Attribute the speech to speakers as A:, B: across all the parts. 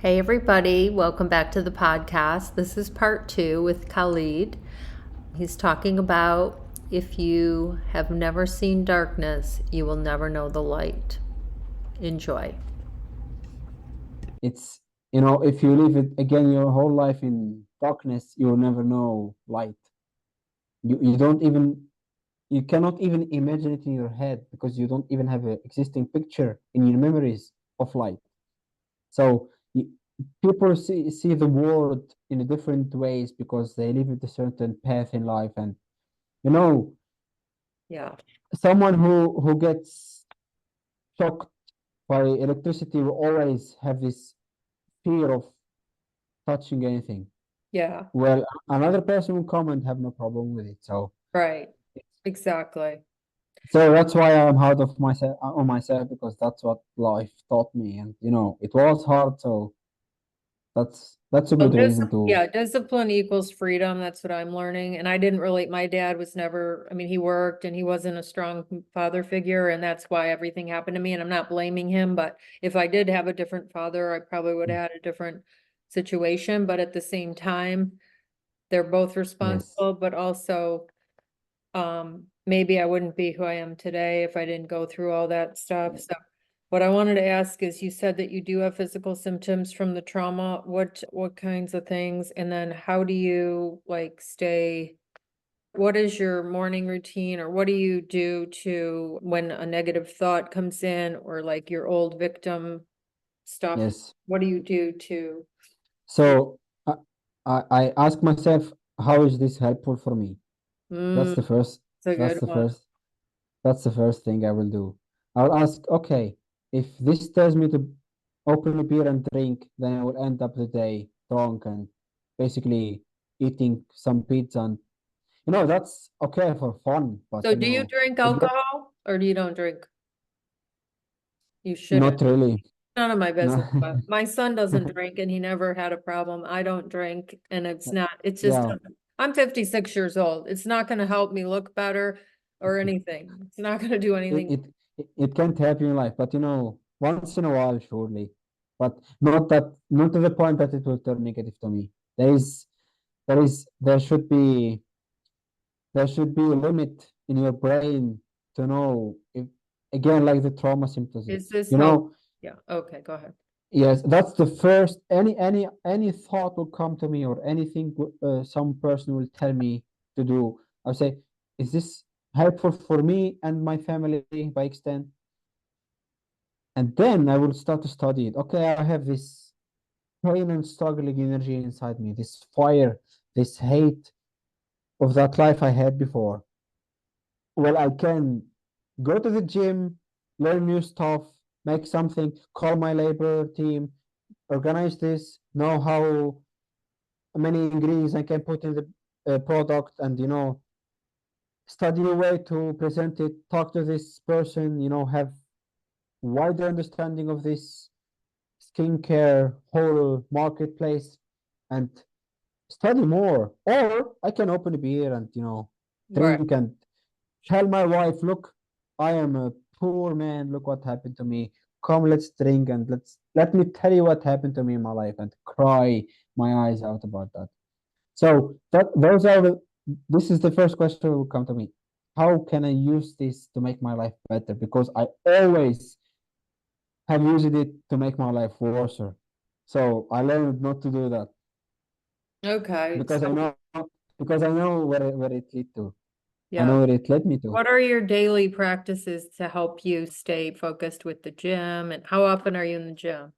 A: Hey, everybody, welcome back to the podcast. This is part two with Khaled. He's talking about if you have never seen darkness, you will never know the light. Enjoy.
B: It's, if you live it again your whole life in darkness, you'll never know light. You don't even you cannot even imagine it in your head because you don't even have an existing picture in your memories of light. So people see the world in a different ways because they live with a certain path in life, and you know,
A: Yeah.
B: someone who gets shocked by electricity will always have this fear of touching anything.
A: Yeah.
B: Well, another person will come and have no problem with it.
A: Right. Exactly.
B: So that's why I'm hard of myself on myself because that's what life taught me, and it was hard. So that's a
A: Well,
B: good reason to.
A: yeah, discipline equals freedom. That's what I'm learning. And I didn't really, my dad was never, I mean, he worked and he wasn't a strong father figure, and that's why everything happened to me. And I'm not blaming him, but if I did have a different father, I probably would have had a different situation. But at the same time, they're both
B: Yes,
A: responsible, but also maybe I wouldn't be who I am today if I didn't go through all that stuff. So what I wanted to ask is, you said that you do have physical symptoms from the trauma. What kinds of things? And then how do you like stay, what is your morning routine, or what do you do to when a negative thought comes in, or like your old victim stuff?
B: yes.
A: What do you do to
B: So I ask myself, how is this helpful for me? That's
A: mm,
B: the first.
A: it's a
B: That's
A: good
B: the
A: one.
B: first. That's the first thing I will do. I'll ask, okay, if this tells me to open a beer and drink, then I will end up the day drunk and basically eating some pizza. And that's okay for fun, but
A: So do you drink
B: again,
A: alcohol or do you don't drink? You shouldn't.
B: not really.
A: None of my
B: No.
A: business, but my son doesn't drink and he never had a problem. I don't drink, and it's just,
B: Yeah,
A: I'm 56 years old. It's not gonna help me look better or anything. It's not gonna do
B: it,
A: anything.
B: it it can't help you in life, but once in a while, surely. But not to the point that it will turn negative to me. There should be a limit in your brain to know if, again, like the trauma symptoms.
A: Is this
B: You
A: help?
B: know,
A: Yeah, okay, go ahead.
B: yes, that's the first. Any thought will come to me, or anything some person will tell me to do. I'll say, is this helpful for me and my family by extent? And then I will start to study it. Okay, I have this pain and struggling energy inside me, this fire, this hate of that life I had before. Well, I can go to the gym, learn new stuff, make something, call my labor team, organize this, know how many ingredients I can put in the product, and study a way to present it, talk to this person, have wider understanding of this skincare whole marketplace, and study more. Or I can open a beer and
A: Right.
B: drink and tell my wife, look, I am a poor man. Look what happened to me. Come, let's drink and let me tell you what happened to me in my life, and cry my eyes out about that. So this is the first question that will come to me. How can I use this to make my life better? Because I always have used it to make my life worse. So I learned not to do that
A: Okay,
B: because I
A: so
B: know where it lead to. I
A: yeah.
B: know where it led me to.
A: What are your daily practices to help you stay focused with the gym, and how often are you in the gym?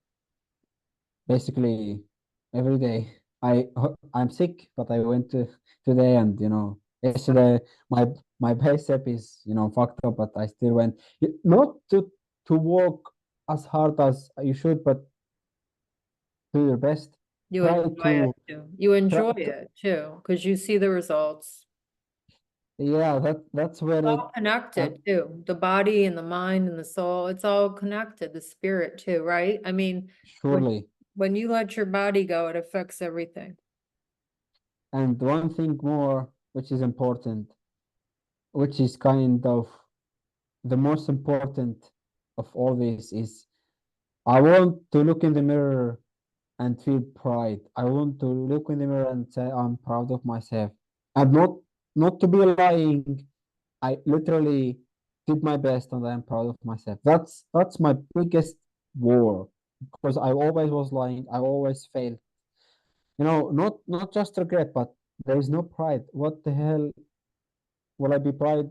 B: Basically, every day. I'm sick, but I went to today, and yesterday my bicep is fucked up, but I still went. Not to work as hard as you should, but do your best.
A: You
B: Try
A: enjoy it
B: to
A: too. You
B: try.
A: enjoy it too, because you see the results.
B: Yeah, that's where it.
A: All
B: Uh,
A: connected too. The body and the mind and the soul, it's all connected, the spirit too, right? I mean, when
B: surely.
A: when you let your body go, it affects everything.
B: And one thing more, which is important, which is kind of the most important of all this, is I want to look in the mirror and feel pride. I want to look in the mirror and say I'm proud of myself. And not to be lying. I literally did my best and I'm proud of myself. That's my biggest war because I always was lying. I always failed. Not just regret, but there is no pride. What the hell will I be pride?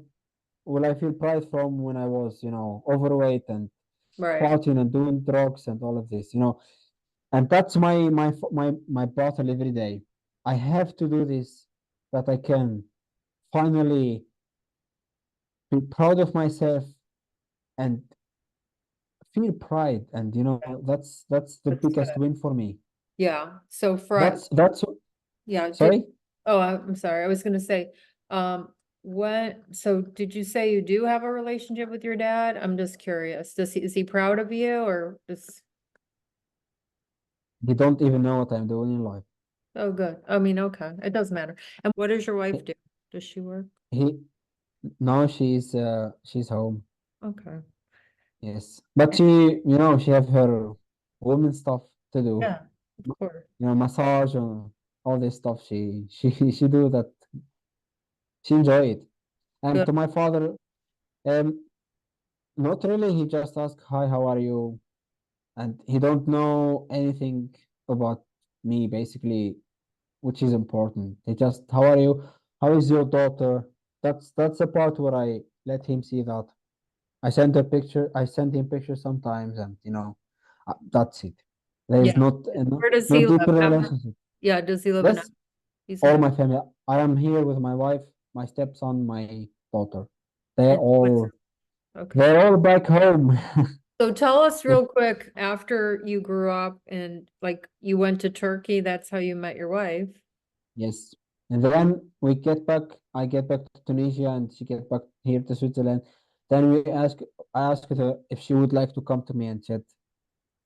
B: Will I feel pride from when I was, overweight and
A: Right.
B: partying and doing drugs and all of this, and that's my battle every day. I have to do this that I can finally be proud of myself and feel pride, and that's the
A: That's good.
B: biggest win for me.
A: Yeah. So
B: That's
A: yeah,
B: sorry.
A: I'm sorry. I was gonna say, so did you say you do have a relationship with your dad? I'm just curious. Is he proud of you or just,
B: He don't even know what I'm doing in life.
A: oh, good. I mean, okay, it doesn't matter. And what does your wife do? Does she work?
B: He now she's home.
A: Okay.
B: Yes, but she have her woman stuff to do.
A: Yeah, of course.
B: Massage and all this stuff. She do that. She enjoy it. And
A: Good.
B: to my father, um, not really. He just ask, "Hi, how are you?" And he don't know anything about me, basically, which is important. He just, "How are you? How is your daughter?" That's the part where I let him see that. I send a picture. I send him pictures sometimes, and that's it. There is
A: Yeah.
B: not
A: Where does
B: no
A: he live?
B: deeper relationship.
A: Yeah, does he live in,
B: Yes,
A: he's
B: all
A: in,
B: my family. I am here with my wife, my stepson, my daughter. They're
A: and what's,
B: all
A: okay.
B: they're all back home.
A: So tell us real quick, after you grew up and like you went to Turkey, that's how you met your wife.
B: Yes. And then we get back, I get back to Tunisia and she get back here to Switzerland. Then I asked her if she would like to come to me and said,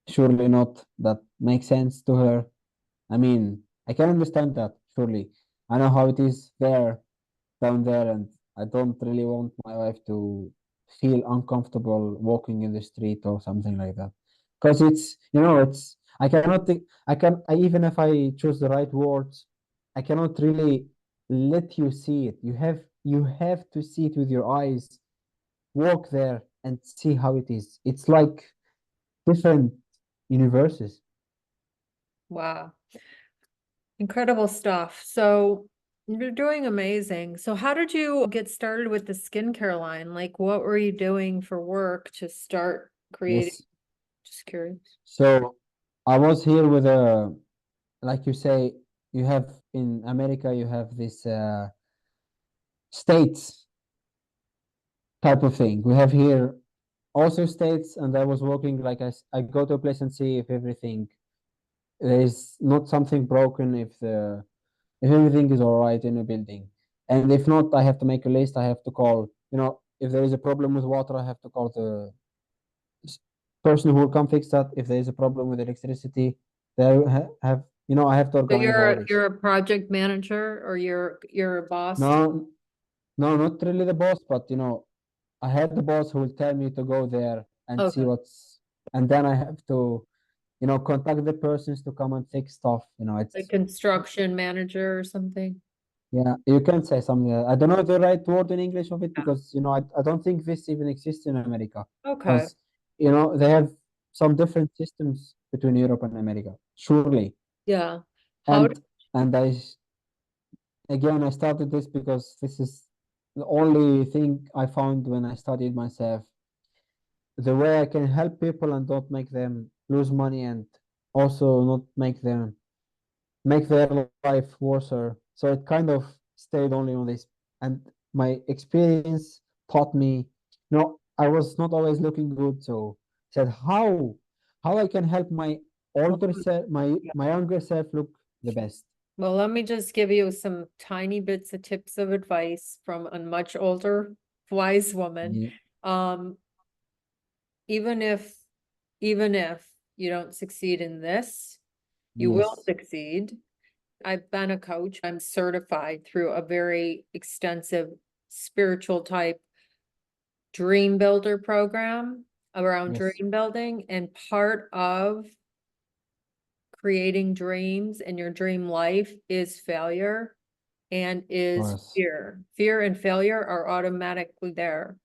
B: surely not. That makes sense to her. I mean, I can understand that, surely. I know how it is there, down there, and I don't really want my wife to feel uncomfortable walking in the street or something like that. Because I cannot think, even if I choose the right words, I cannot really let you see it. You have to see it with your eyes, walk there and see how it is. It's like different universes.
A: Wow. Incredible stuff. So you're doing amazing. So how did you get started with the skincare line? Like what were you doing for work to start creating?
B: Yes.
A: Just curious.
B: So I was here with like you say, you have in America, you have this states type of thing. We have here also states, and I was working like I go to a place and see if everything there is not something broken, if everything is all right in a building, and if not, I have to make a list. I have to call. If there is a problem with water, I have to call the s- person who will come fix that. If there is a problem with electricity, I have to
A: So
B: organize all this.
A: you're a project manager or you're a boss too?
B: No, no, not really the boss, but I had the boss who will tell me to go there and see
A: Okay.
B: and then I have to, contact the persons to come and fix stuff.
A: Like
B: It's,
A: construction manager or something?
B: yeah, you can say something. I don't know the right word in English of it
A: Yeah.
B: because, I don't think this even exists in America
A: Okay.
B: because, they have some different systems between Europe and America, surely.
A: Yeah. How,
B: And, and again, I started this because this is the only thing I found when I studied myself. The way I can help people and don't make them lose money and also not make their life worse. So it kind of stayed only on this. And my experience taught me, I was not always looking good. So said how I can help my older self, my younger self look the best.
A: well, let me just give you some tiny bits of tips of advice from a much older wise woman.
B: Yeah.
A: Um, even if, even if you don't succeed in this, you will
B: Yes.
A: succeed. I've been a coach. I'm certified through a very extensive spiritual type dream builder program around
B: Yes.
A: dream building. And part of creating dreams and your dream life is failure and is
B: Yes.
A: fear. Fear and failure are automatically there.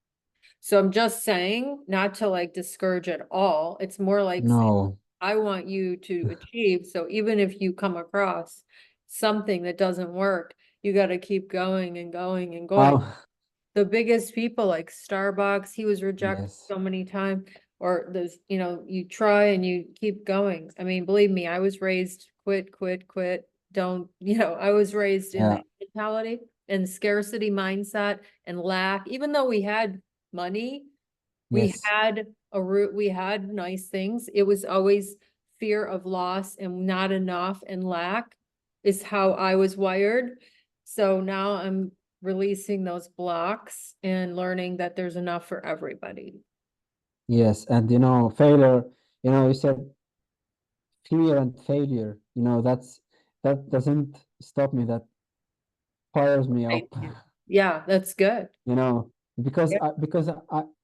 A: So I'm just saying, not to like discourage at all. It's more like saying,
B: No.
A: I want you to achieve. So even if you come across something that doesn't work, you got to keep going and going and going.
B: Um,
A: The biggest people like Starbucks, he was rejected
B: yes.
A: so many times. Or there's, you try and you keep going. I mean, believe me, I was raised quit, quit, quit. Don't, I was raised in
B: Yeah.
A: that mentality and scarcity mindset and lack, even though we had money, we
B: Yes.
A: had a root, we had nice things. It was always fear of loss and not enough and lack is how I was wired. So now I'm releasing those blocks and learning that there's enough for everybody.
B: Yes. And failure, you said fear and failure, that doesn't stop me, that fires me up.
A: Thank you. Yeah, that's good.
B: you know,
A: Yeah,
B: because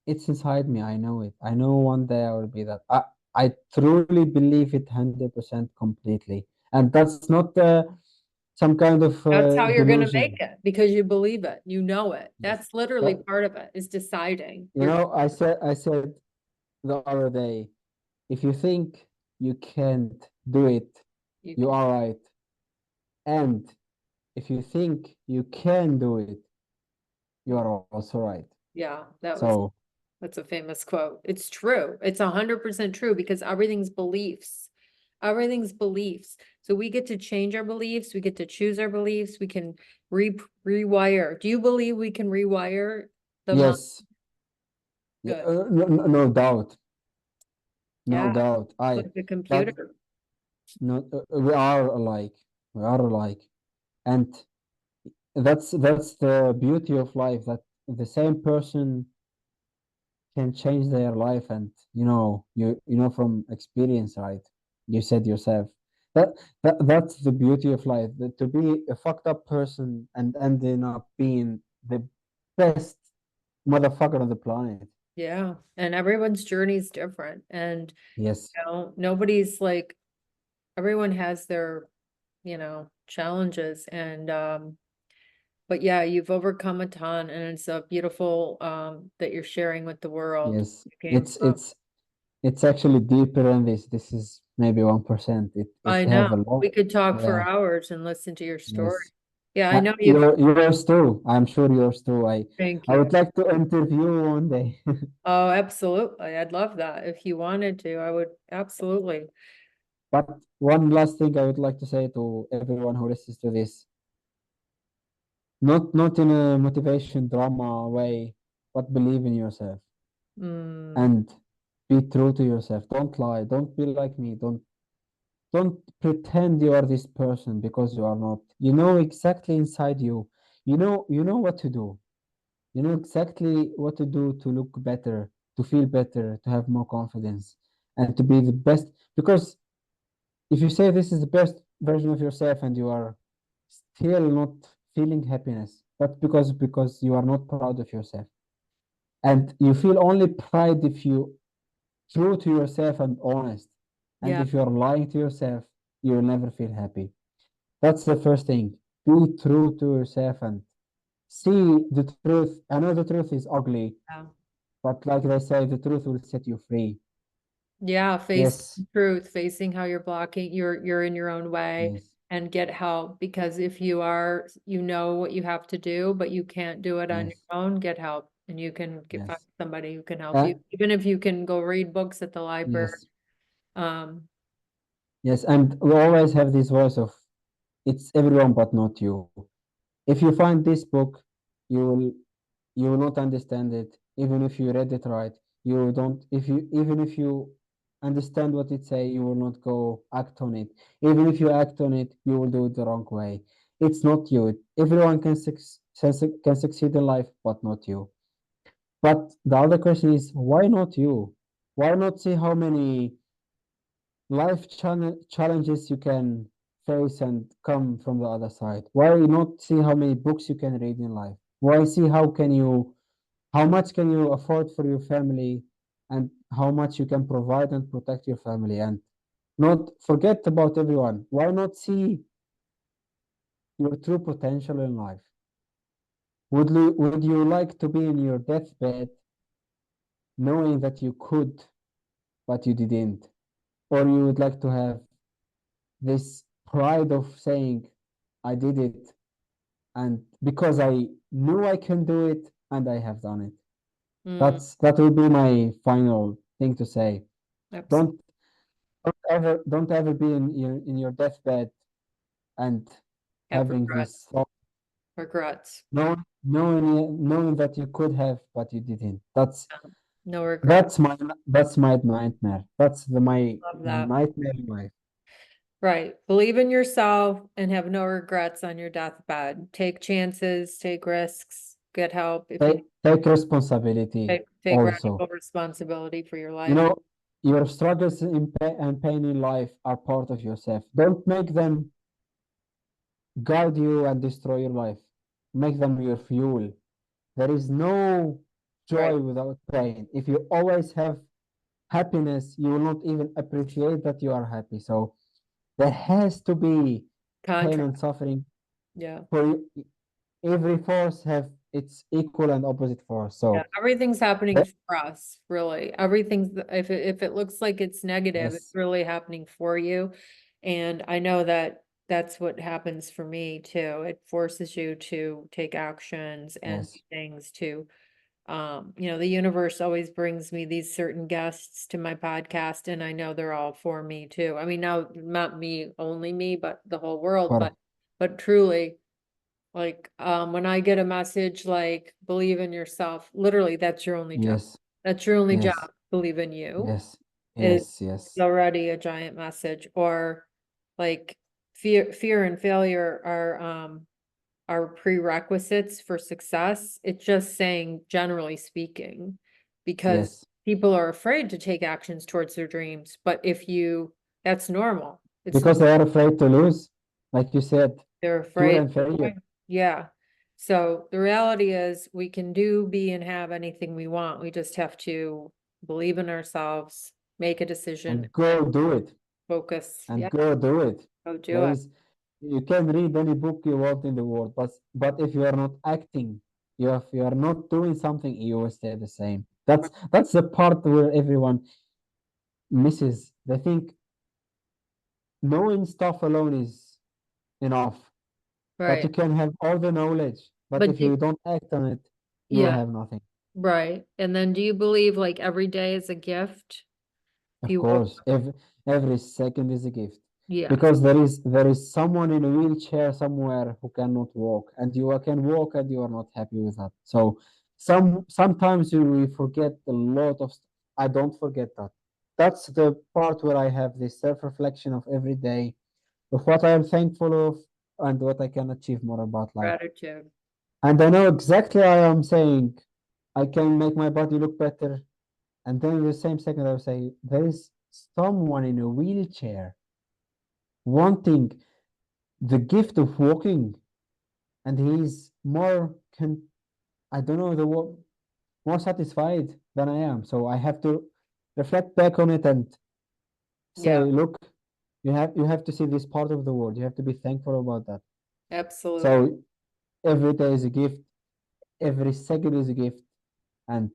B: it's inside me. I know it. I know one day I will be that. I truly believe it 100% completely, and that's not some kind of
A: that's how you're gonna make
B: delusion.
A: it because you believe it. You know it.
B: Yes.
A: That's literally
B: But,
A: part of it is deciding. You're
B: I said the other day, if you think you can't do it,
A: you
B: you
A: can.
B: are right, and if you think you can do it, you are also right.
A: Yeah,
B: So
A: that's a famous quote. It's true. It's 100% true because everything's beliefs. Everything's beliefs. So we get to change our beliefs. We get to choose our beliefs. We can rewire. Do you believe we can rewire the mind?
B: yes, yeah,
A: Good.
B: no doubt. No
A: Yeah,
B: doubt.
A: like the
B: That
A: computer.
B: no, we are alike. We are alike, and that's the beauty of life. That the same person can change their life, and you know from experience, right? You said yourself that that's the beauty of life. That to be a fucked up person and ending up being the best motherfucker on the planet.
A: Yeah. And everyone's journey is different. And,
B: Yes,
A: nobody's like, everyone has their, challenges and, but yeah, you've overcome a ton and it's a beautiful, that you're sharing with the world.
B: yes.
A: You came
B: It's
A: from.
B: it's It's actually deeper than this. This is maybe 1%. It
A: I know.
B: have a
A: We
B: lot.
A: could talk for
B: Yeah,
A: hours and listen to your story.
B: yes.
A: Yeah, I know you've,
B: Yours too. I'm sure yours too.
A: thank
B: I
A: you.
B: would like to interview one day.
A: Oh, absolutely. I'd love that. If you wanted to, I would absolutely.
B: But one last thing I would like to say to everyone who listens to this, not in a motivation drama way, but believe in yourself
A: Mm,
B: and be true to yourself. Don't lie. Don't be like me. Don't pretend you are this person because you are not. You know exactly inside you. You know what to do. You know exactly what to do to look better, to feel better, to have more confidence, and to be the best. Because if you say this is the best version of yourself and you are still not feeling happiness, that's because you are not proud of yourself. And you feel only pride if you true to yourself and honest. And
A: yeah,
B: if you're lying to yourself, you will never feel happy. That's the first thing. Be true to yourself and see the truth. I know the truth is ugly,
A: yeah.
B: but like they say, the truth will set you free.
A: Yeah, face
B: Yes,
A: truth, facing how you're blocking, you're in your own way
B: yes,
A: and get help because if you are, you know what you have to do, but you can't do it on your
B: yes,
A: own, get help and you can find
B: yes.
A: somebody who can help
B: Uh,
A: you, even if you can go read books at the library.
B: yes,
A: Um,
B: yes. And we always have this voice of it's everyone but not you. If you find this book, you will you will not understand it, even if you read it right. You don't if you even if you understand what it say, you will not go act on it. Even if you act on it, you will do it the wrong way. It's not you. Everyone can succeed in life, but not you. But the other question is, why not you? Why not see how many challenges you can face and come from the other side? Why not see how many books you can read in life? Why see how much can you afford for your family and how much you can provide and protect your family? And Not forget about everyone. Why not see your true potential in life? Would you like to be in your deathbed knowing that you could, but you didn't? Or you would like to have this pride of saying, I did it, and because I knew I can do it and I have done it.
A: Mm,
B: That would be my final thing to say.
A: absolutely.
B: Don't don't ever be in your deathbed and
A: Have
B: having this
A: regrets.
B: thought,
A: Regrets.
B: knowing that you could have, but you didn't. That's
A: No regret.
B: that's my that's my nightmare. That's my
A: Love that.
B: nightmare in life.
A: Right. Believe in yourself and have no regrets on your deathbed. Take chances, take risks, get help if you
B: Take responsibility
A: take
B: also.
A: radical responsibility for your
B: You
A: life.
B: know, your struggles and pain in life are part of yourself. Don't make them guide you and destroy your life. Make them your fuel. There is no
A: Right.
B: joy without pain. If you always have happiness, you will not even appreciate that you are happy. So there has to be pain
A: Contract.
B: and suffering
A: Yeah.
B: for you. Every force have its equal and opposite force.
A: Yeah.
B: So
A: Everything's happening
B: that,
A: for us, really. Everything's if it looks like it's negative, it's
B: yes,
A: really happening for you. And I know that that's what happens for me too. It forces you to take actions and do
B: yes,
A: things to the universe always brings me these certain guests to my podcast, and I know they're all for me too. I mean, now not me, only me, but the whole world,
B: for
A: but truly, like when I get a message like believe in yourself, literally that's your only job.
B: yes,
A: That's your only
B: yes,
A: job. Believe in you
B: yes,
A: is
B: yes, yes,
A: already a giant message. Or like fear and failure are prerequisites for success. It's just saying, generally speaking, because
B: yes.
A: people are afraid to take actions towards their dreams. But that's normal. It's
B: Because they are afraid to lose, like you said,
A: they're
B: fear
A: afraid.
B: and failure.
A: Yeah. So the reality is we can do, be, and have anything we want. We just have to believe in ourselves, make a decision,
B: And go do it.
A: focus.
B: And
A: Yeah,
B: go do it.
A: go do
B: There
A: it.
B: is, you can read any book you want in the world, but if you are not acting, if you are not doing something, you will stay the same. That's the part where everyone misses. They think knowing stuff alone is enough, that
A: Right.
B: you can have all the knowledge, but
A: But
B: if you don't act on it, you will
A: yeah,
B: have nothing.
A: right. And then do you believe like every day is a gift? If
B: Of
A: you woke
B: course, every second is a gift
A: Yes,
B: because there is someone in a wheelchair somewhere who cannot walk, and you can walk, and you are not happy with that. So sometimes we forget a lot of. I don't forget that. That's the part where I have this self-reflection of every day of what I am thankful of and what I can achieve more about life.
A: gratitude.
B: And I know exactly I am saying I can make my body look better. And then in the same second, I will say, there is someone in a wheelchair wanting the gift of walking, and he's I don't know, more satisfied than I am. So I have to reflect back on it and say,
A: Yeah,
B: look, you have to see this part of the world. You have to be thankful about that.
A: absolutely.
B: So every day is a gift, every second is a gift. And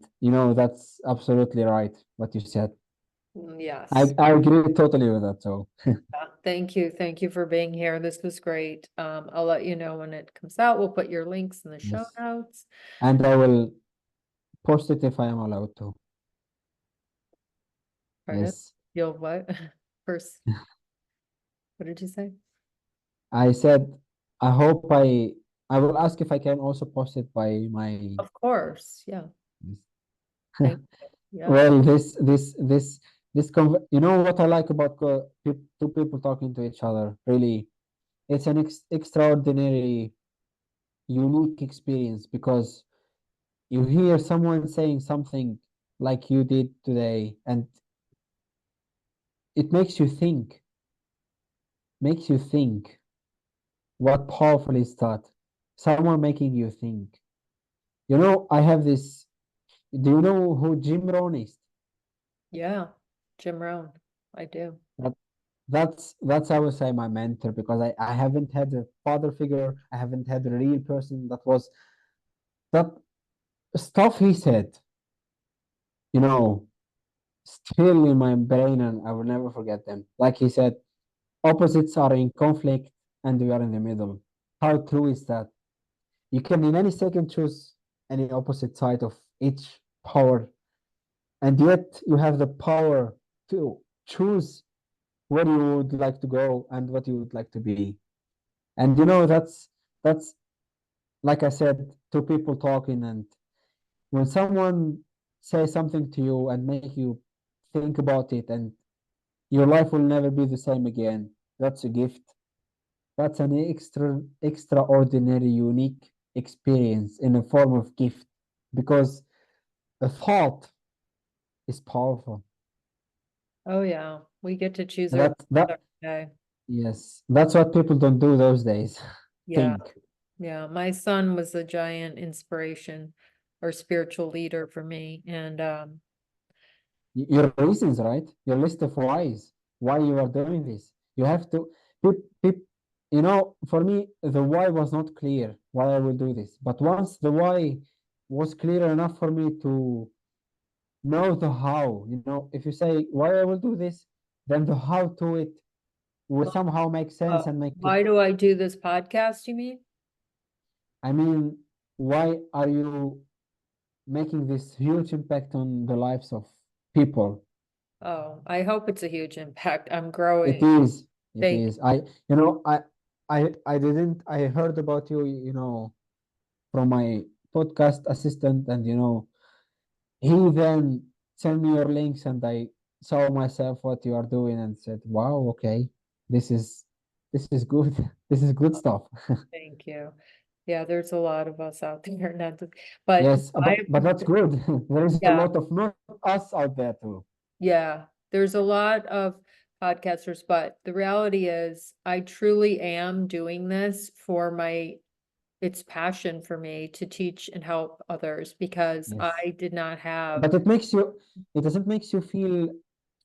B: that's absolutely right what you said. I,
A: Yes.
B: I agree totally with that. So
A: Thank you. Thank you for being here. This was great. I'll let you know when it comes out. We'll put your links in the show
B: yes.
A: notes.
B: And I will post it if I am allowed to.
A: Pardon?
B: Yes.
A: You'll what? First, what did you say?
B: I said I hope I will ask if I can also post it by my
A: Of course. Yeah. Thank you. Yeah.
B: well you know what I like about two people talking to each other, really, it's an extraordinary unique experience because you hear someone saying something like you did today, and it makes you think what powerful is that, someone making you think. I have this. Do you know who Jim Rohn is?
A: Yeah. Jim Rohn. I do.
B: that's I would say my mentor, because I haven't had a father figure. I haven't had a real person that was that stuff he said, you know, still in my brain, and I will never forget them. Like he said, opposites are in conflict and we are in the middle. How true is that? You can in any second choose any opposite side of each power, and yet you have the power to choose where you would like to go and what you would like to be. And that's like I said, two people talking, and when someone says something to you and make you think about it, and your life will never be the same again, that's a gift. That's an extraordinary, unique experience in a form of gift, because a thought is powerful.
A: Oh, yeah, we get to choose our
B: That that
A: every day.
B: yes, that's what people don't do those days.
A: Yeah,
B: Think.
A: yeah. My son was a giant inspiration or spiritual leader for me. And
B: Your reasons, right? Your list of whys, why you are doing this. You have to, for me, the why was not clear why I will do this. But once the why was clear enough for me to know the how, if you say why I will do this, then the how to it will somehow make sense and make it.
A: why do I do this podcast, you mean?
B: I mean, why are you making this huge impact on the lives of people?
A: Oh, I hope it's a huge impact. I'm
B: It
A: growing.
B: is. It
A: Thank
B: is. I didn't. I heard about you. From my podcast assistant, and he then sent me your links, and I saw myself what you are doing, and said, "Wow, okay, this is this is good. This is good stuff."
A: thank you. Yeah, there's a lot of us out there, but
B: Yes, but that's good. There is a
A: yeah,
B: lot of not us out there too.
A: yeah, there's a lot of podcasters, but the reality is I truly am doing this for it's passion for me to teach and help others because
B: Yes,
A: I did not have.
B: but it doesn't makes you feel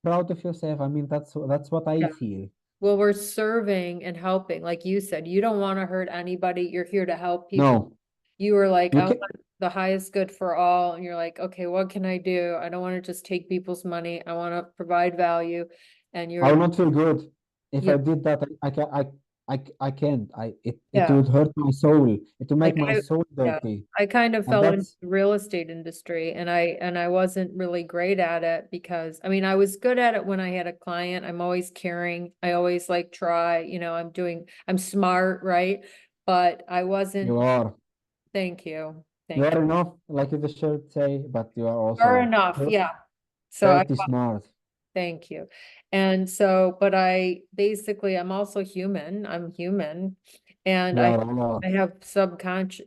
B: proud of yourself. I mean, that's what I
A: Yeah.
B: feel.
A: Well, we're serving and helping, like you said, you don't want to hurt anybody. You're here to help people.
B: No,
A: You were like,
B: you
A: I want
B: can.
A: the highest good for all. And you're like, okay, what can I do? I don't want to just take people's money. I want to provide value. And
B: I will
A: you're,
B: not feel good if
A: yeah,
B: I did that. I can't. It
A: yeah.
B: would hurt my soul. It would make
A: Like
B: my soul
A: yeah,
B: dirty.
A: I kind of
B: And
A: fell into
B: that's
A: the real estate industry and I wasn't really great at it because I mean I was good at it when I had a client. I'm always caring. I always like try, I'm smart, right? But I
B: you
A: wasn't,
B: are.
A: thank you.
B: You
A: Thank
B: are
A: you.
B: enough, like the shirt say, but you are
A: Fair
B: also
A: enough, yeah. So I
B: pretty smart.
A: thank you. And so, but I'm also human. I'm human. And
B: We are all are.
A: I have subconscious,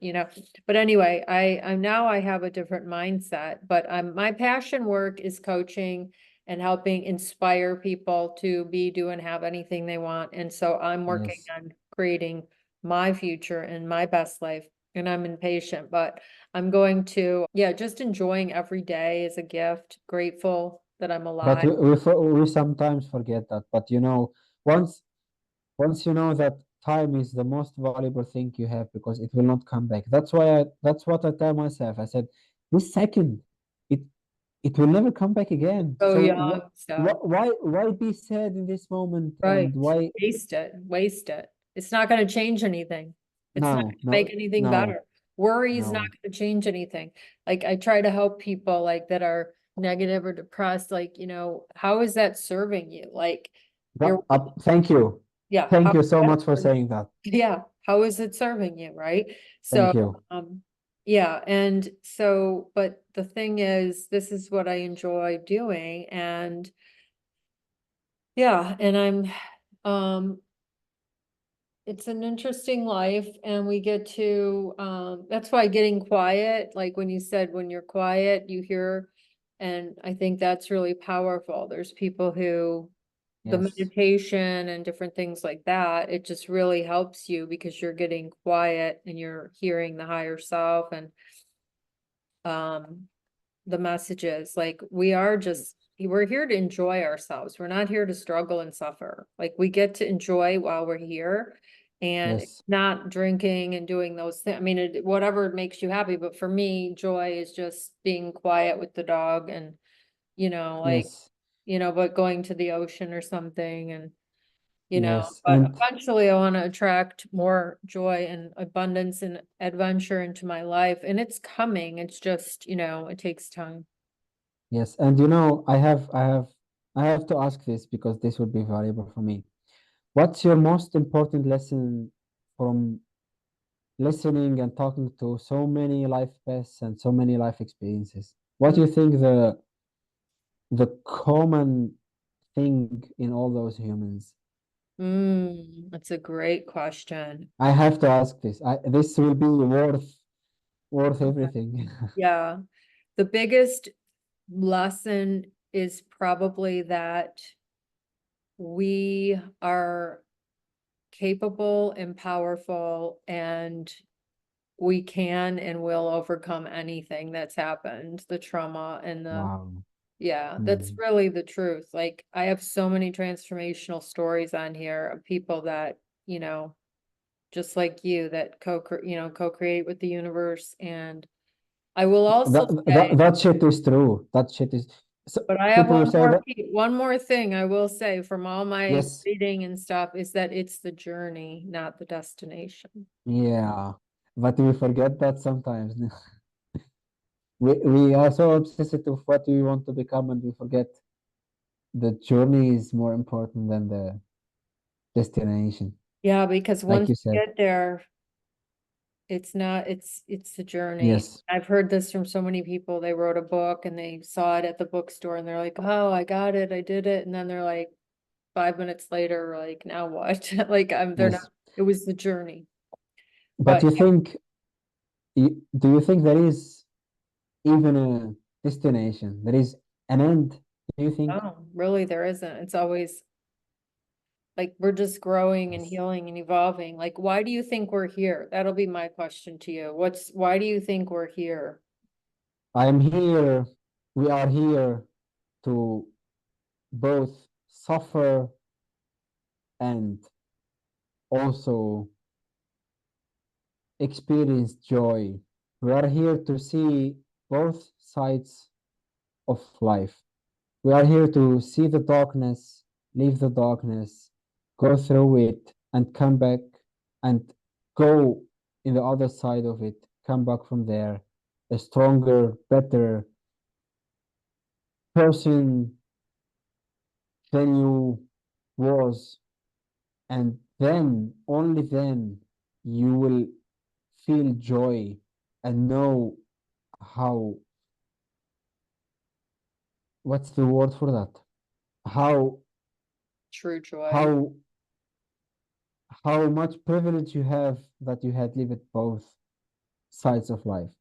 A: but anyway, I have a different mindset, but my passion work is coaching and helping inspire people to be, do, and have anything they want. And so I'm working
B: Yes.
A: on creating my future and my best life. And I'm impatient, but I'm going to, yeah, just enjoying every day as a gift, grateful that I'm
B: But
A: alive.
B: we sometimes forget that. But once once you know that time is the most valuable thing you have, because it will not come back. That's what I tell myself. I said, this second, it it will never come back again.
A: So
B: So
A: young, so,
B: why be sad in this moment, and
A: right,
B: why
A: waste it. It's not gonna change anything. It's not
B: no
A: gonna
B: no
A: make anything
B: no
A: better. Worry is not
B: no
A: gonna change anything. Like, I try to help people like that are negative or depressed, like, how is that serving you? Like, you're,
B: thank
A: how
B: you
A: is
B: so
A: that
B: much for saying that.
A: yeah, how is it serving you, right? So,
B: Thank you.
A: yeah, and so, but the thing is, this is what I enjoy doing, and yeah, and um, it's an interesting life, and we get to, that's why getting quiet, like when you said, when you're quiet, you hear, and I think that's really powerful. There's people who the
B: Yes,
A: meditation and different things like that, it just really helps you because you're getting quiet and you're hearing the higher self and um the messages. Like we are just we're here to enjoy ourselves. We're not here to struggle and suffer. Like we get to enjoy while we're here and
B: Yes,
A: not drinking and doing those things. I mean, whatever makes you happy, but for me, joy is just being quiet with the dog and, like,
B: yes,
A: but going to the ocean or something and,
B: yes.
A: but
B: And
A: eventually I want to attract more joy and abundance and adventure into my life. And it's coming. It's just, it takes time.
B: yes, and I have to ask this because this would be valuable for me. What's your most important lesson from listening and talking to so many life paths and so many life experiences? What do you think the common thing in all those humans?
A: That's a great question.
B: I have to ask this. This will be worth
A: Okay.
B: everything.
A: Yeah. The biggest lesson is probably that we are capable and powerful and we can and will overcome anything that's happened, the trauma and
B: Wow.
A: yeah, that's
B: Mm.
A: really the truth. Like I have so many transformational stories on here of people that, just like you that co-create with the universe. And I will also say,
B: That shit is true. That shit is so
A: but I have
B: people will say that.
A: one more thing I will say from all my
B: Yes,
A: reading and stuff is that it's the journey, not the destination.
B: yeah, but we forget that sometimes. We are so obsessed with what we want to become, and we forget the journey is more important than the destination.
A: Yeah, because
B: Like
A: once
B: you
A: you
B: said,
A: get there, it's not, it's the journey.
B: yes,
A: I've heard this from so many people. They wrote a book and they saw it at the bookstore and they're like, oh, I got it, I did it. And then they're like 5 minutes later, like, now what? Like they're not,
B: yes.
A: it was the journey.
B: But
A: But
B: you think, do you think there is even a destination? There is an end? Do you think?
A: no, really there isn't. It's always like we're just growing and
B: Yes.
A: healing and evolving. Like, why do you think we're here? That'll be my question to you. Why do you think we're here?
B: I'm here. We are here to both suffer and also experience joy. We are here to see both sides of life. We are here to see the darkness, leave the darkness, go through it, and come back and go in the other side of it, come back from there, a stronger, better person than you was. And then, only then, you will feel joy and know how, what's the word for that? How,
A: True joy.
B: how, how much privilege you have that you had lived both sides of life.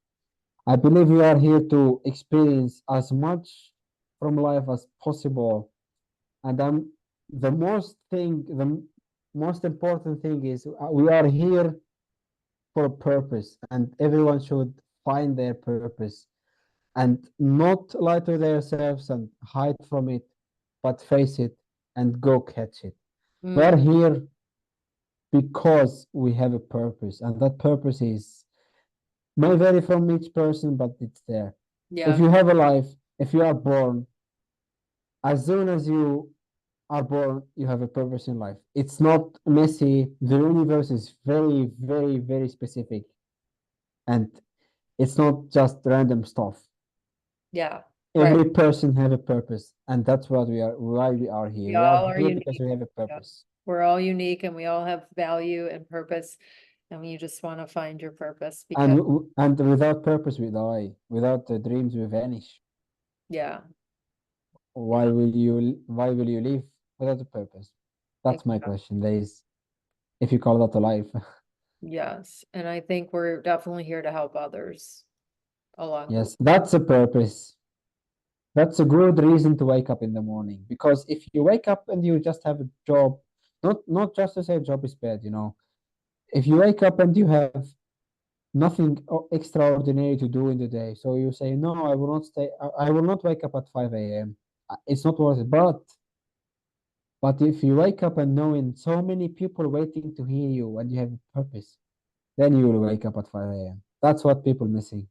B: I believe we are here to experience as much from life as possible. And the most important thing is we are here for a purpose, and everyone should find their purpose and not lie to themselves and hide from it, but face it and go catch it. We are
A: Mm,
B: here because we have a purpose, and that purpose is may vary from each person, but it's there. If
A: yeah.
B: you have a life, if you are born, as soon as you are born, you have a purpose in life. It's not messy. The universe is very, very, very specific, and it's not just random stuff.
A: Yeah. Right.
B: Every person have a purpose, and that's what we are. Why we are here.
A: We
B: We are
A: all are
B: here because
A: unique.
B: we have a
A: Yeah.
B: purpose.
A: We're all unique and we all have value and purpose. And you just want to find your purpose
B: And
A: because,
B: and without purpose, we die. Without the dreams, we vanish.
A: yeah,
B: Why will you? Why will you live without a purpose? That's my
A: exactly.
B: question. There is, if you call that a life.
A: Yes. And I think we're definitely here to help others along the way.
B: Yes, that's a purpose. That's a good reason to wake up in the morning. Because if you wake up and you just have a job, not just to say job is bad, you know. If you wake up and you have nothing extraordinary to do in the day, so you say, no, I will not stay. I will not wake up at 5 a.m. it's not worth it. But if you wake up and knowing so many people waiting to hear you and you have a purpose, then you will wake up at 5 a.m. That's what people missing.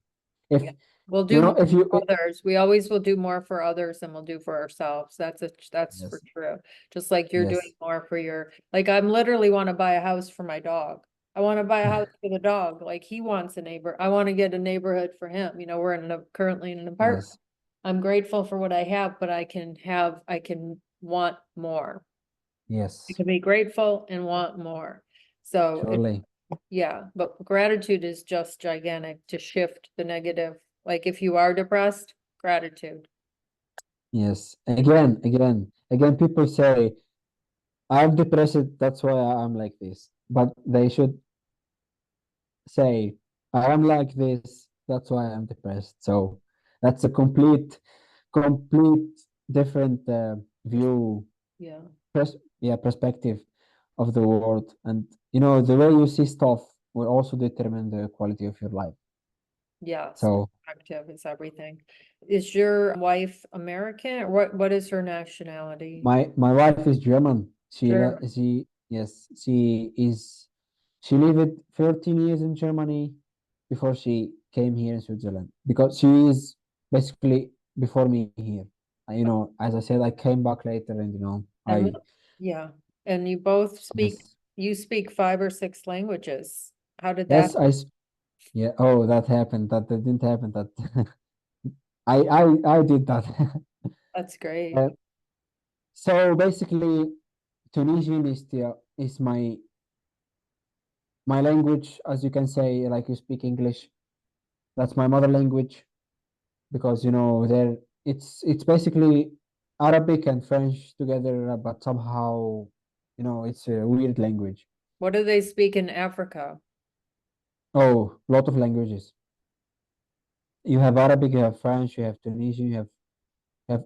B: If
A: Yeah. We'll
B: you
A: do
B: know,
A: more
B: if you
A: for others. We always will do more for others than we'll do for ourselves. That's for
B: yes,
A: true. Just like you're doing
B: yes,
A: more for your, like I'm literally want to buy a house for my dog. I want to buy a house for the dog. Like he wants a neighbor. I want to get a neighborhood for him. You know, we're currently in an apartment.
B: yes,
A: I'm grateful for what I have, but I can want more. I
B: yes,
A: can be grateful and want more. So
B: surely.
A: yeah, but gratitude is just gigantic to shift the negative. Like if you are depressed, gratitude.
B: Yes. Again, people say I'm depressed, that's why I'm like this. But they should say I'm like this, that's why I'm depressed. So that's a complete different view,
A: Yeah.
B: perspective of the world. And you know, the way you see stuff will also determine the quality of your life.
A: Yes,
B: So
A: perspective is everything. Is your wife American or what is her nationality?
B: my wife is German.
A: German.
B: She lived 13 years in Germany before she came here in Switzerland because she is basically before me here. You know, as I said, I came back later, and you know,
A: And
B: I
A: yeah, and you both
B: yes,
A: you speak 5 or 6 languages. How did that?
B: yes, yeah. Oh, that happened. That didn't happen. That I did that.
A: That's great.
B: Uh, so basically, Tunisian is my language, as you can say, like you speak English. That's my mother language because you know there it's basically Arabic and French together, but somehow you know it's a weird language.
A: What do they speak in Africa?
B: Oh, lot of languages. You have Arabic, you have French, you have Tunisian, you have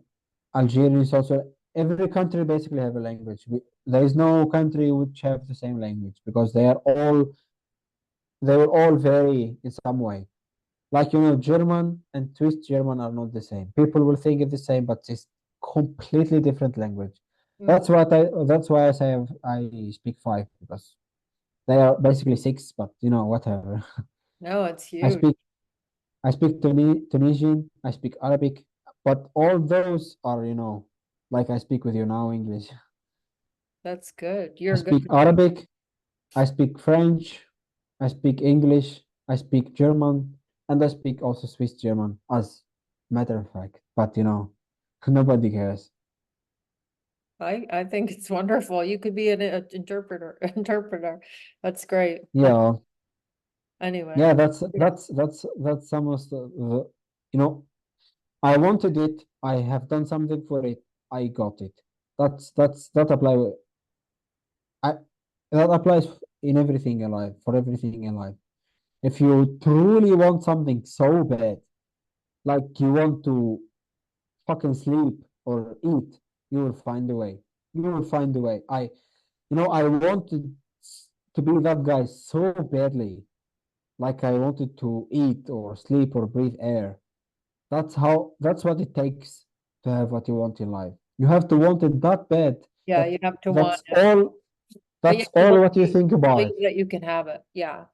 B: Algerians also. Every country basically have a language. There is no country which have the same language because they will all vary in some way. Like you know, German and Swiss German are not the same. People will think it's the same, but it's completely different language.
A: Mm,
B: That's why I say I speak five because they are basically six, but you know, whatever.
A: no, it's
B: I
A: huge.
B: speak I speak Tunisian, I speak Arabic, but all those are, you know, like I speak with you now, English.
A: That's good.
B: I
A: You're a good.
B: speak Arabic, I speak French, I speak English, I speak German, and I speak also Swiss German, as matter of fact. But you know, nobody cares.
A: I think it's wonderful. You could be an interpreter. Interpreter. That's great.
B: Yeah,
A: Anyway,
B: yeah, that's almost you know, I wanted it, I have done something for it, I got it. That I that applies in everything in life, for everything in life. If you truly want something so bad, like you want to fucking sleep or eat, you will find a way. You will find a way. You know, I wanted to be that guy so badly. Like I wanted to eat or sleep or breathe air. That's what it takes to have what you want in life. You have to want it that bad
A: yeah,
B: that
A: you have to want
B: that's
A: it, but you
B: that's
A: have to
B: all what you think
A: believe
B: about.
A: that you can have it. Yeah,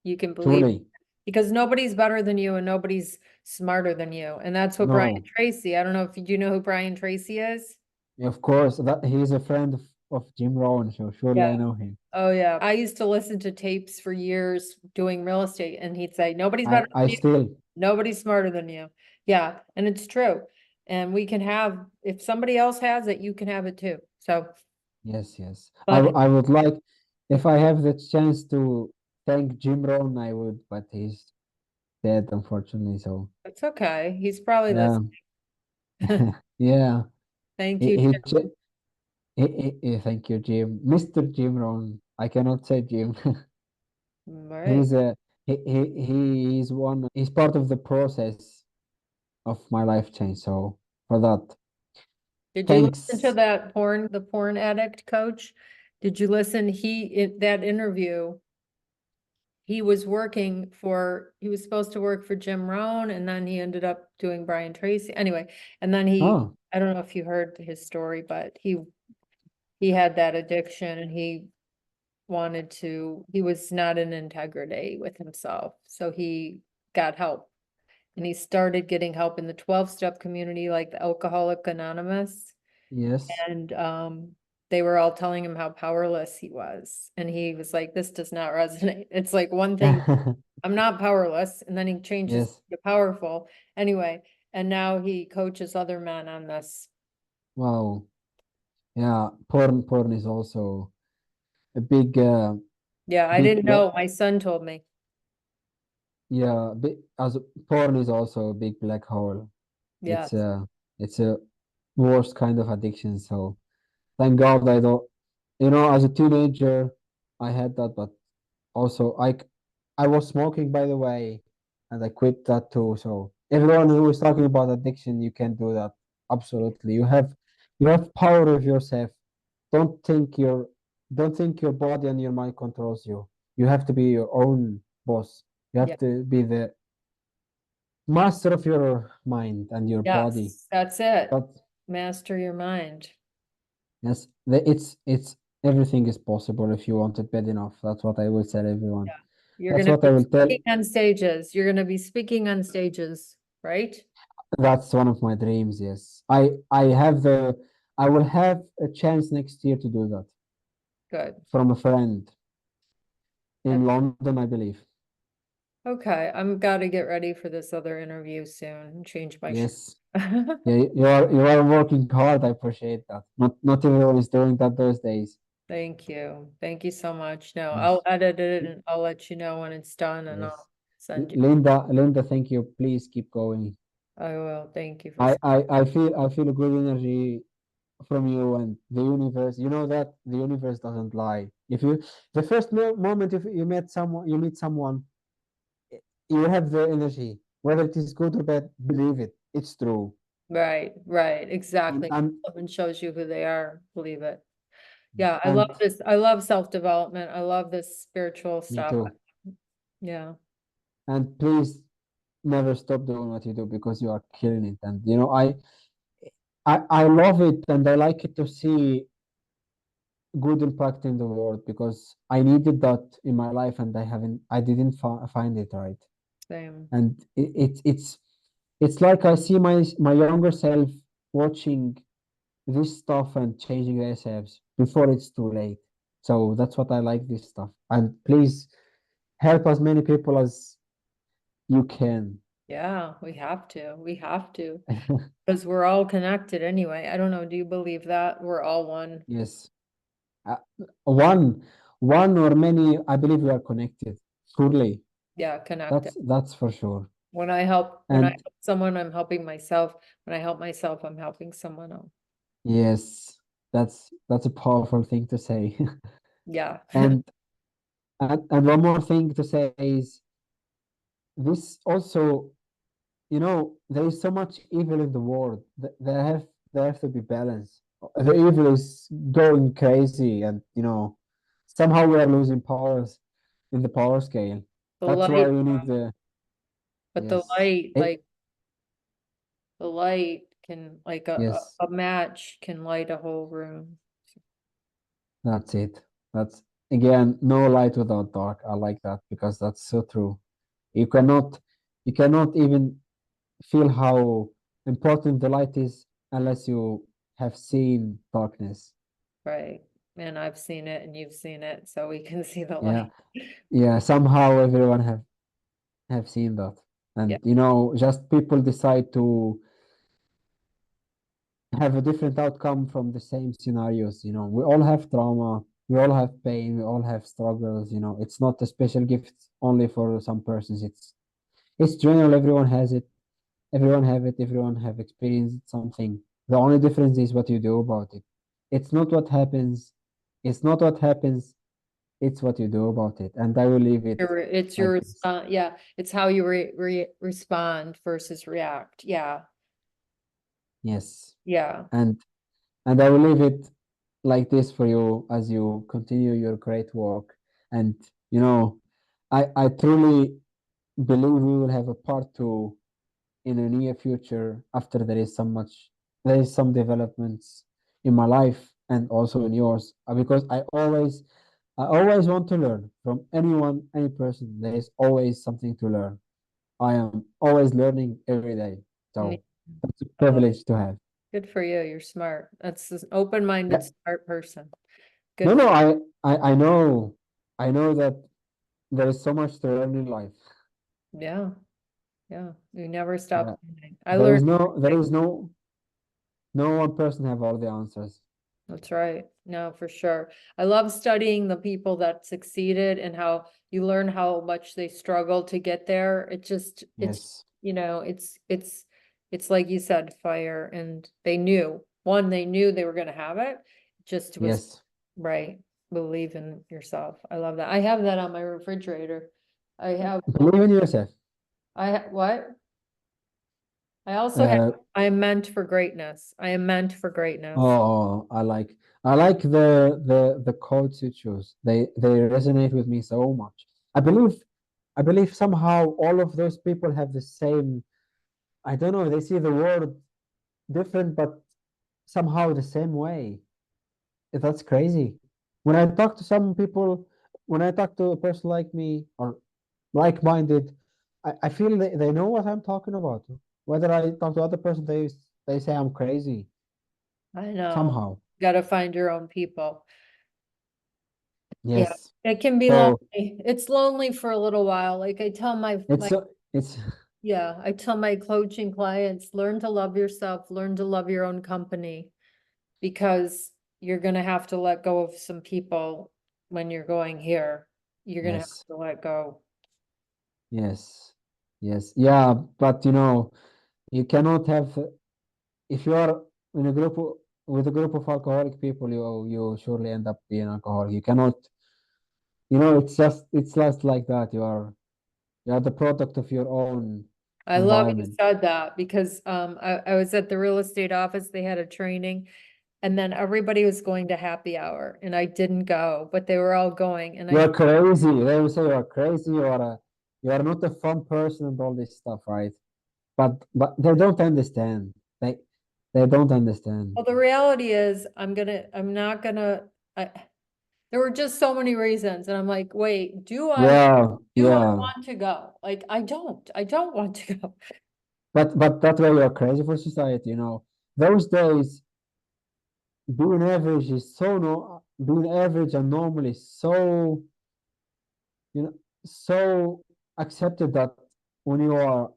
A: you can believe
B: Truly.
A: because nobody's better than you and nobody's smarter than you. And that's what Brian
B: No.
A: Tracy, I don't know if you know who Brian Tracy is.
B: Of course, that he's a friend of Jim Rohn, so surely
A: Yeah.
B: I know him.
A: Oh yeah. I used to listen to tapes for years doing real estate and he'd say, nobody's better
B: I
A: than you,
B: still,
A: nobody's smarter than you. Yeah, and it's true. And we can have, if somebody else has it, you can have it too. So,
B: yes, yes.
A: but
B: I would like, if I have the chance to thank Jim Rohn, I would, but he's dead, unfortunately. So
A: it's okay. He's probably this.
B: yeah, yeah.
A: Thank
B: He,
A: you.
B: he, ch- thank you, Jim, Mr. Jim Rohn. I cannot say Jim.
A: All right.
B: He's a he's one. He's part of the process of my life change. So for that,
A: Did you listen to
B: thanks.
A: that the porn addict coach? Did you listen? That interview, he was working for, he was supposed to work for Jim Rohn, and then he ended up doing Brian Tracy. Anyway, and then
B: Oh,
A: I don't know if you heard his story, but he had that addiction and he was not in integrity with himself. So he got help. And he started getting help in the 12-step community, like the Alcoholic Anonymous.
B: yes.
A: And they were all telling him how powerless he was. And he was like, this does not resonate. It's like one thing, I'm not powerless. And then he changes
B: Yes.
A: to powerful. Anyway, and now he coaches other men on this.
B: Wow. Yeah, porn is also a
A: Yeah, I
B: big
A: didn't
B: black.
A: know. My son told me.
B: Yeah, big, as porn is also a big black hole.
A: Yes.
B: It's a worst kind of addiction. So thank God I don't. As a teenager, I had that, but also I was smoking by the way, and I quit that too. So everyone who is talking about addiction, you can do that. Absolutely, you have power of yourself. Don't think your don't think your body and your mind controls you. You have to be your own boss. You
A: Yeah.
B: have to be the master of your mind and your body.
A: Yes, that's it.
B: But
A: Master your mind.
B: yes, it's everything is possible if you want it bad enough. That's what I will tell everyone.
A: Yeah. You're
B: That's
A: gonna
B: what I
A: be
B: will tell.
A: speaking on stages. You're gonna be speaking on stages, right?
B: That's one of my dreams. Yes, I will have a chance next year to do that
A: Good.
B: from a friend in
A: That's
B: London, I believe.
A: okay. I'm gotta get ready for this other interview soon and change my shirt.
B: Yes. Yeah, you are working hard. I appreciate that. Not everyone is doing that those days.
A: Thank you. Thank you so much. No, I'll
B: Yes.
A: edit it and I'll let you know when it's done and I'll
B: Yes.
A: send you.
B: Linda, thank you. Please keep going.
A: I will. Thank you for,
B: I feel a good energy from you and the universe. You know that the universe doesn't lie. If you the first moment if you meet someone, you have the energy. Whether it is good or bad, believe it. It's true.
A: right,
B: And
A: exactly.
B: and
A: Someone shows you who they are, believe it.
B: yes,
A: Yeah, I love
B: and
A: this. I love self-development. I love this spiritual
B: me
A: stuff.
B: too.
A: Yeah.
B: And please never stop doing what you do because you are killing it. And I love it and I like it to see good impact in the world because I needed that in my life and I didn't find it right.
A: Same.
B: And it's like I see my younger self watching this stuff and changing themselves before it's too late. So that's what I like this stuff. And please help as many people as you can.
A: Yeah, we have to. We have to. Because we're all connected anyway. I don't know. Do you believe that? We're all one.
B: Yes. Uh, one one or many, I believe we are connected. Surely.
A: Yeah, connected.
B: That's for sure.
A: When I
B: And
A: help someone, I'm helping myself. When I help myself, I'm helping someone else.
B: yes, that's a powerful thing to say.
A: Yeah.
B: And and one more thing to say is this also, there is so much evil in the world. There have to be balance. The evil is going crazy, and somehow we are losing powers in the power scale.
A: The
B: That's why
A: light,
B: we need the
A: but the
B: yes.
A: light, like the light can, like
B: Yes,
A: a match can light a whole room.
B: that's it. That's again no light without dark. I like that because that's so true. You cannot you cannot even feel how important the light is unless you have seen darkness.
A: Right. And I've seen it and you've seen it, so we can see the
B: Yeah,
A: light.
B: yeah. Somehow everyone have seen that,
A: Yeah.
B: and just people decide to have a different outcome from the same scenarios. We all have trauma, we all have pain, we all have struggles. It's not a special gift only for some persons. It's general. Everyone has it. Everyone have it. Everyone have experienced something. The only difference is what you do about it. It's not what happens. It's not what happens. It's what you do about it. And I will leave it
A: It's your
B: like this.
A: response. Yeah. It's how you respond versus react. Yeah.
B: Yes.
A: Yeah.
B: And and I will leave it like this for you as you continue your great work. And you know, I truly believe we will have a part two in the near future after there is some developments in my life and also in yours. Because I always want to learn from anyone, any person. There is always something to learn. I am always learning every day.
A: Yeah,
B: So that's a
A: I love
B: privilege to have.
A: Good for you. You're smart. That's an
B: Yeah.
A: open-minded, smart person.
B: No,
A: Good.
B: no, I know that there is so much to learn in life.
A: Yeah, yeah. You never stop
B: Yeah.
A: learning. I learned.
B: There is no one person have all the answers.
A: That's right. No, for sure. I love studying the people that succeeded and how you learn how much they struggle to get there.
B: Yes.
A: It's like you said, fire, and they knew. One, they knew they were gonna have it. Just was
B: Yes.
A: right. Believe in yourself. I love that. I have that on my refrigerator. I have,
B: Believe in yourself.
A: what? I also have,
B: Uh,
A: I am meant for greatness. I am meant for greatness.
B: oh, I like the quotes you choose. They resonate with me so much. I believe somehow all of those people have the same. I don't know. They see the world different, but somehow the same way. That's crazy. When I talk to some people, when I talk to a person like me or like-minded, I feel they know what I'm talking about. Whether I talk to other person, they say I'm crazy
A: I know.
B: somehow.
A: Gotta find your own people. Yeah,
B: Yes.
A: it can be lonely.
B: So
A: It's lonely for a little while. Like I tell
B: it's it's
A: yeah, I tell my coaching clients, learn to love yourself, learn to love your own company, because you're gonna have to let go of some people when you're going here. You're gonna have
B: yes,
A: to let go.
B: yes, yes, yeah. But you cannot have if you are in a with a group of alcoholic people, you surely end up being alcoholic. You cannot, it's just like that. You are the product of your own
A: I love you
B: environment.
A: said that because I was at the real estate office, they had a training, and then everybody was going to happy hour and I didn't go, but they were all going and
B: You
A: I
B: are crazy. They will say you are crazy. You are not a fun person and all this stuff, right? But they don't understand. They don't understand.
A: well, the reality is I'm not gonna, I, there were just so many reasons and I'm like, wait,
B: Yeah,
A: do I
B: yeah.
A: want to go? Like, I don't want to go.
B: But that way you're crazy for society, Those days being average and normal is you know so accepted that when you are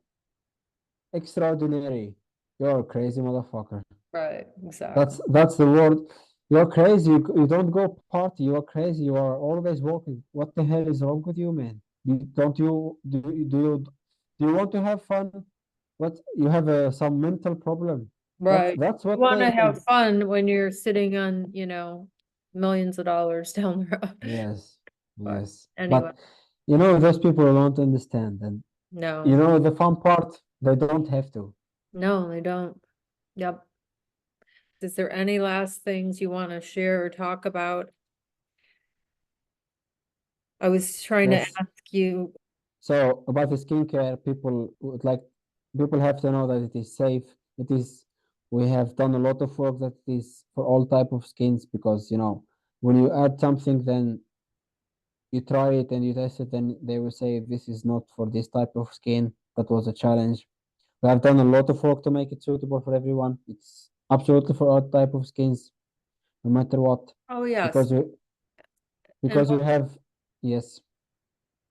B: extraordinary, you're a crazy motherfucker.
A: Right, exactly.
B: That's the word. You're crazy. You don't go party. You're crazy. You are always working. What the hell is wrong with you, man? Don't you do you want to have fun? What you have some mental problem?
A: Right.
B: That's
A: You
B: what
A: want to
B: they.
A: have fun when you're sitting on, millions of dollars down the road.
B: Yes,
A: But
B: yes.
A: anyway,
B: But those people don't understand, and
A: no,
B: the fun part they don't have to.
A: no, they don't. Yep. Is there any last things you want to share or talk about? I was trying to
B: Yes.
A: ask you.
B: So about the skincare, people have to know that it is safe. It is we have done a lot of work that is for all type of skins because when you add something, then you try it and you test it, and they will say this is not for this type of skin. That was a challenge. We have done a lot of work to make it suitable for everyone. It's absolutely for all type of skins, no matter what,
A: Oh, yes.
B: because we
A: And
B: because we have yes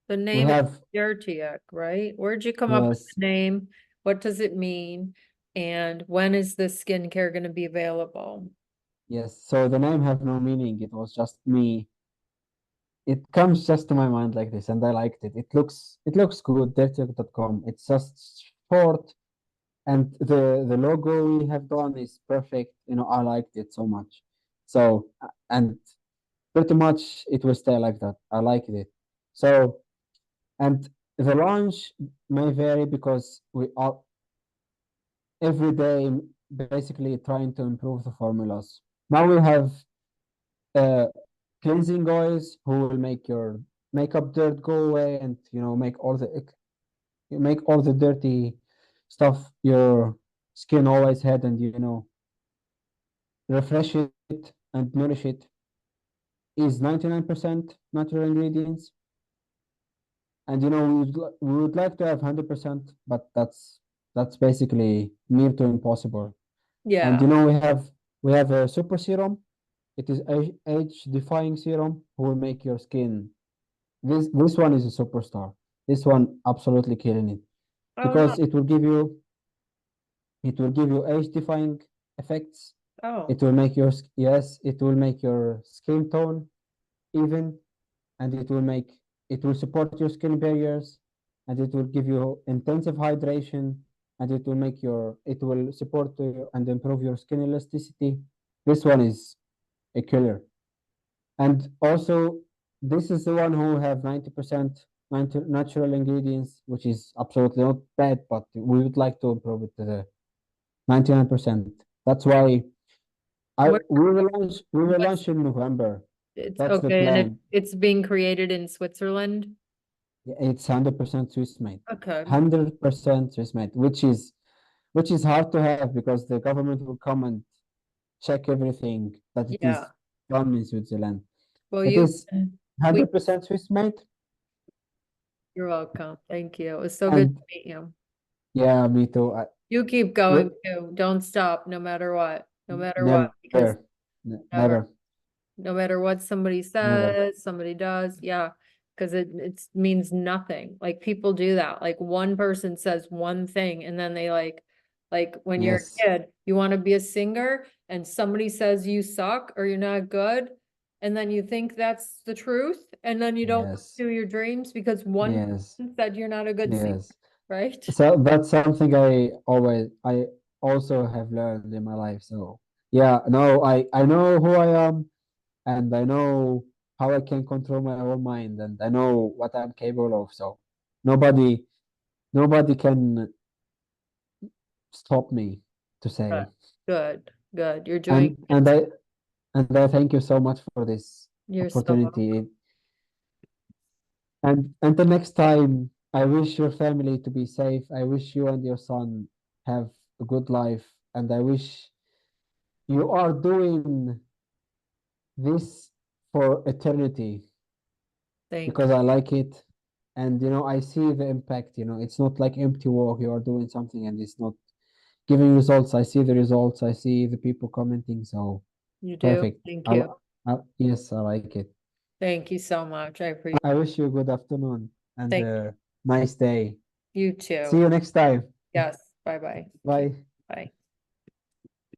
A: the
B: we
A: name is
B: have
A: Yartiak, right? Where'd you come up with
B: yes
A: the name? What does it mean? And when is this skincare going to be available?
B: yes. So the name have no meaning. It was just me. It comes just to my mind like this, and I liked it. It looks good. Dirtywork.com. It's just short, and the logo we have done is perfect. I liked it so much. So and pretty much it will stay like that. I liked it. So and the launch may vary because we are every day basically trying to improve the formulas. Now we have uh, cleansing oils who will make your makeup dirt go away, and make all the dirty stuff your skin always had, and refresh it and nourish it, is 99% natural ingredients. And we would like to have 100%, but that's basically near to impossible. And
A: Yeah.
B: we have a super serum. It is age defying serum who will make your skin. This one is a superstar. This one absolutely killing it,
A: Oh, no.
B: because it will give you age defying effects.
A: Oh,
B: It will make yes, it will make your skin tone even, and it will support your skin barriers, and it will give you intensive hydration, and it will support and improve your skin elasticity. This one is a killer. And also, this is the one who have 90% natural ingredients, which is absolutely not bad, but we would like to improve it to the 99%. That's why I
A: what,
B: we will launch
A: what's,
B: in November.
A: it's
B: That's the
A: okay, and
B: plan.
A: it's being created in Switzerland?
B: Yeah, it's 100% Swiss made.
A: Okay,
B: 100% Swiss made, which is hard to have, because the government will come and check everything that it
A: yeah.
B: is done in Switzerland.
A: Well,
B: It is
A: we,
B: 100% Swiss made.
A: you're welcome. Thank you. It was so good to
B: And
A: meet you.
B: yeah, me too.
A: You keep
B: We-
A: going too. Don't stop, no matter what,
B: never,
A: because never.
B: never,
A: No matter what somebody
B: never.
A: says, somebody does, yeah, because it means nothing. Like people do that. Like one person says one thing and then they like when you're a
B: Yes,
A: kid, you want to be a singer and somebody says you suck or you're not good, and then you think that's the truth, and then you don't
B: yes,
A: pursue your dreams because one
B: yes,
A: person said you're not a good singer,
B: yes.
A: right?
B: So that's something I also have learned in my life. So yeah, no, I know who I am, and I know how I can control my own mind, and I know what I'm capable of. So nobody nobody can stop me, to
A: Good,
B: say.
A: good, good. You're doing
B: And
A: it.
B: and I and I thank you so much for this
A: You're so
B: opportunity.
A: welcome.
B: And the next time, I wish your family to be safe. I wish you and your son have a good life, and I wish you are doing this for eternity,
A: Thank
B: because
A: you.
B: I like it. And I see the impact. It's not like empty work. You are doing something and it's not giving results. I see the results. I see the people commenting. So
A: You do.
B: perfect.
A: Thank you.
B: Yes, I like it.
A: Thank you so much. I appreciate
B: I wish you a good afternoon and
A: Thank
B: a nice day.
A: you
B: See
A: too.
B: you next time.
A: Yes. Bye-bye. Thank you.
B: Bye.
A: Bye.